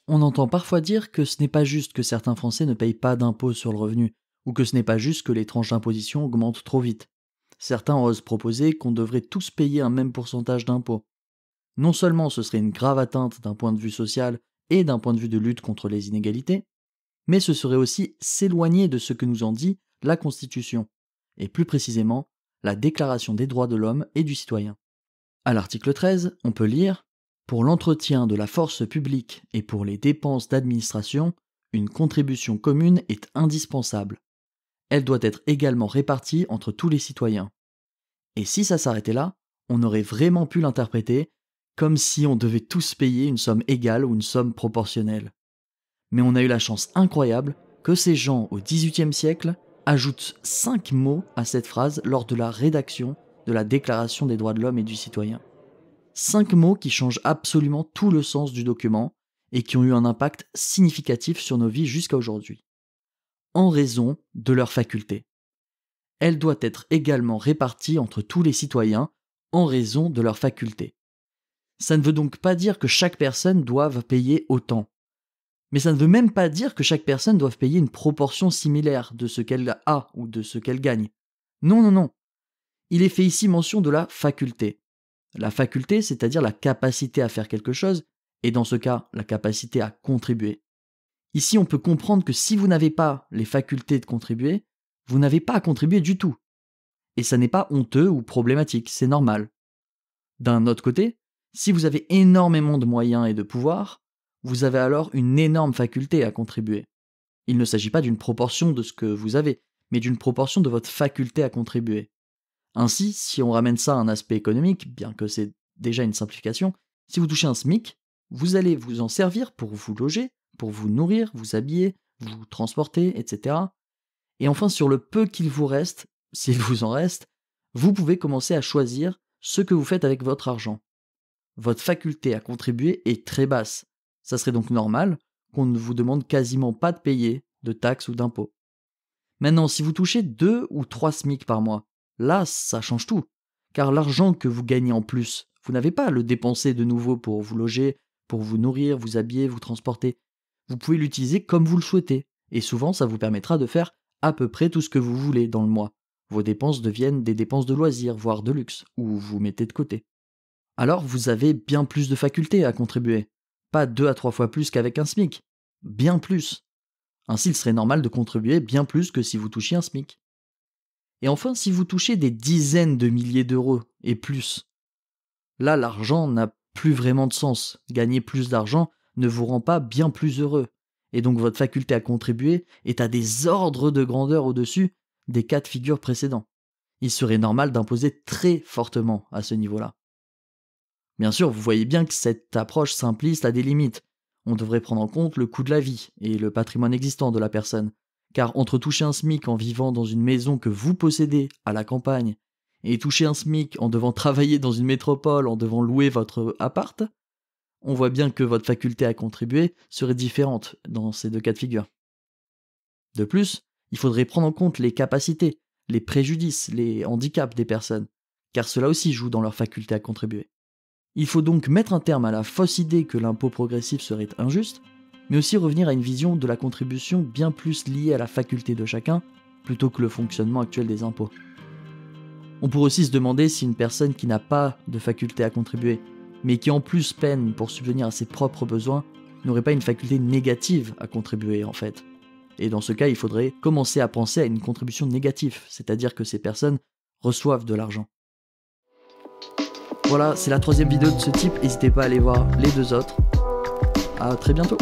On entend parfois dire que ce n'est pas juste que certains Français ne payent pas d'impôts sur le revenu, ou que ce n'est pas juste que les tranches d'imposition augmentent trop vite. Certains osent proposer qu'on devrait tous payer un même pourcentage d'impôts. Non seulement ce serait une grave atteinte d'un point de vue social et d'un point de vue de lutte contre les inégalités, mais ce serait aussi s'éloigner de ce que nous en dit la Constitution, et plus précisément la Déclaration des droits de l'homme et du citoyen. À l'article 13, on peut lire « Pour l'entretien de la force publique et pour les dépenses d'administration, une contribution commune est indispensable. Elle doit être également répartie entre tous les citoyens. » Et si ça s'arrêtait là, on aurait vraiment pu l'interpréter comme si on devait tous payer une somme égale ou une somme proportionnelle. Mais on a eu la chance incroyable que ces gens au XVIIIe siècle ajoutent 5 mots à cette phrase lors de la rédaction de la Déclaration des droits de l'homme et du citoyen. 5 mots qui changent absolument tout le sens du document et qui ont eu un impact significatif sur nos vies jusqu'à aujourd'hui. En raison de leurs facultés. Elle doit être également répartie entre tous les citoyens en raison de leurs facultés. Ça ne veut donc pas dire que chaque personne doive payer autant. Mais ça ne veut même pas dire que chaque personne doive payer une proportion similaire de ce qu'elle a ou de ce qu'elle gagne. Non, non, non. Il est fait ici mention de la faculté. La faculté, c'est-à-dire la capacité à faire quelque chose, et dans ce cas, la capacité à contribuer. Ici, on peut comprendre que si vous n'avez pas les facultés de contribuer, vous n'avez pas à contribuer du tout. Et ça n'est pas honteux ou problématique, c'est normal. D'un autre côté, si vous avez énormément de moyens et de pouvoir, vous avez alors une énorme faculté à contribuer. Il ne s'agit pas d'une proportion de ce que vous avez, mais d'une proportion de votre faculté à contribuer. Ainsi, si on ramène ça à un aspect économique, bien que c'est déjà une simplification, si vous touchez un SMIC, vous allez vous en servir pour vous loger, pour vous nourrir, vous habiller, vous transporter, etc. Et enfin, sur le peu qu'il vous reste, s'il vous en reste, vous pouvez commencer à choisir ce que vous faites avec votre argent. Votre faculté à contribuer est très basse. Ça serait donc normal qu'on ne vous demande quasiment pas de payer de taxes ou d'impôts. Maintenant, si vous touchez 2 ou 3 SMIC par mois, là, ça change tout. Car l'argent que vous gagnez en plus, vous n'avez pas à le dépenser de nouveau pour vous loger, pour vous nourrir, vous habiller, vous transporter. Vous pouvez l'utiliser comme vous le souhaitez. Et souvent, ça vous permettra de faire à peu près tout ce que vous voulez dans le mois. Vos dépenses deviennent des dépenses de loisirs, voire de luxe, ou vous mettez de côté. Alors vous avez bien plus de facultés à contribuer. Pas 2 à 3 fois plus qu'avec un SMIC. Bien plus. Ainsi, il serait normal de contribuer bien plus que si vous touchiez un SMIC. Et enfin, si vous touchez des dizaines de milliers d'euros et plus, là, l'argent n'a plus vraiment de sens. Gagner plus d'argent ne vous rend pas bien plus heureux. Et donc votre faculté à contribuer est à des ordres de grandeur au-dessus des cas de figure précédents. Il serait normal d'imposer très fortement à ce niveau-là. Bien sûr, vous voyez bien que cette approche simpliste a des limites. On devrait prendre en compte le coût de la vie et le patrimoine existant de la personne. Car entre toucher un SMIC en vivant dans une maison que vous possédez à la campagne et toucher un SMIC en devant travailler dans une métropole, en devant louer votre appart, on voit bien que votre faculté à contribuer serait différente dans ces 2 cas de figure. De plus, il faudrait prendre en compte les capacités, les préjudices, les handicaps des personnes, car cela aussi joue dans leur faculté à contribuer. Il faut donc mettre un terme à la fausse idée que l'impôt progressif serait injuste, mais aussi revenir à une vision de la contribution bien plus liée à la faculté de chacun, plutôt que le fonctionnement actuel des impôts. On pourrait aussi se demander si une personne qui n'a pas de faculté à contribuer, mais qui en plus peine pour subvenir à ses propres besoins, n'aurait pas une faculté négative à contribuer en fait. Et dans ce cas, il faudrait commencer à penser à une contribution négative, c'est-à-dire que ces personnes reçoivent de l'argent. Voilà, c'est la 3e vidéo de ce type, n'hésitez pas à aller voir les 2 autres. À très bientôt.